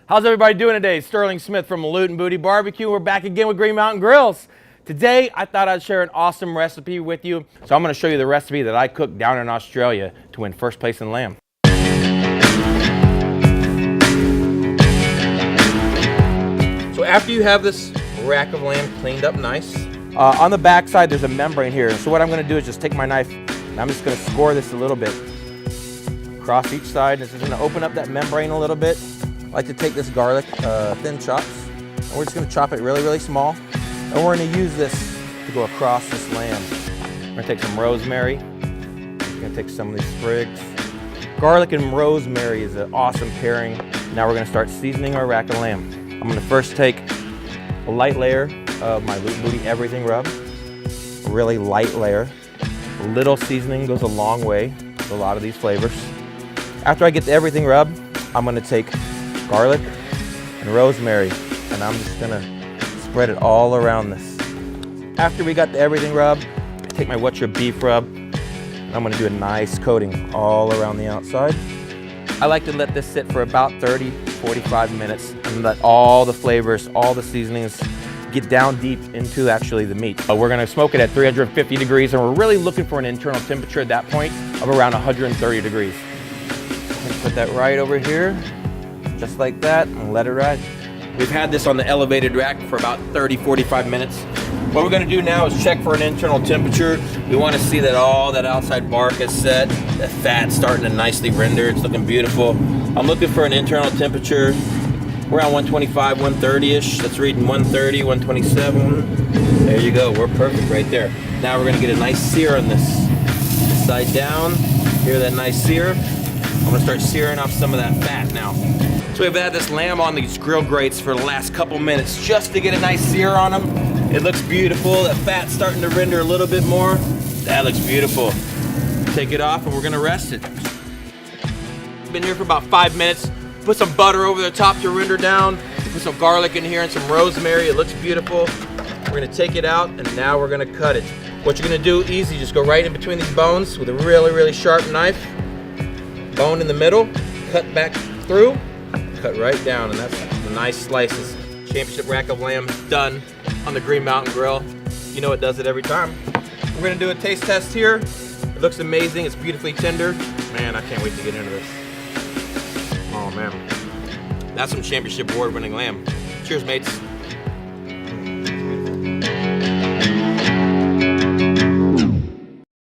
How's everybody doing today? Sterling Smith from Loot and Booty Barbecue. We're back again with Green Mountain Grills. Today, I thought I'd share an awesome recipe with you. So I'm gonna show you the recipe that I cooked down in Australia to win first place in lamb. So after you have this rack of lamb cleaned up nice, on the back side there's a membrane here. So what I'm gonna do is just take my knife and I'm just gonna score this a little bit across each side. This is gonna open up that membrane a little bit. I like to take this garlic, thin chops, and we're just gonna chop it really, really small. And we're gonna use this to go across this lamb. We're gonna take some rosemary. We're gonna take some of these sprigs. Garlic and rosemary is an awesome pairing. Now we're gonna start seasoning our rack of lamb. I'm gonna first take a light layer of my Loot and Booty Everything Rub. A really light layer. A little seasoning goes a long way with a lot of these flavors. After I get the Everything Rub, I'm gonna take garlic and rosemary, and I'm just gonna spread it all around this. After we got the Everything Rub, I take my What's Your Beef Rub, and I'm gonna do a nice coating all around the outside. I like to let this sit for about 30, 45 minutes and let all the flavors, all the seasonings get down deep into actually the meat. We're gonna smoke it at 350 degrees, and we're really looking for an internal temperature at that point of around 130 degrees. Put that right over here, just like that, and let it ride. We've had this on the elevated rack for about 30, 45 minutes. What we're gonna do now is check for an internal temperature. We wanna see that all that outside bark is set, the fat's starting to nicely render, it's looking beautiful. I'm looking for an internal temperature around 125, 130-ish. That's reading 130, 127. There you go, we're perfect right there. Now we're gonna get a nice sear on this. Side down, hear that nice sear? I'm gonna start searing off some of that fat now. So we've had this lamb on these grill grates for the last couple minutes just to get a nice sear on them. It looks beautiful. That fat's starting to render a little bit more. That looks beautiful. Take it off and we're gonna rest it. Been here for about 5 minutes. Put some butter over the top to render down. Put some garlic in here and some rosemary. It looks beautiful. We're gonna take it out and now we're gonna cut it. What you're gonna do, easy, just go right in between these bones with a really, really sharp knife. Bone in the middle, cut back through, cut right down, and that's the nice slices. Championship rack of lamb done on the Green Mountain Grill. You know it does it every time. We're gonna do a taste test here. It looks amazing, it's beautifully tender. Man, I can't wait to get into this. Oh man, that's some championship award-winning lamb. Cheers, mates.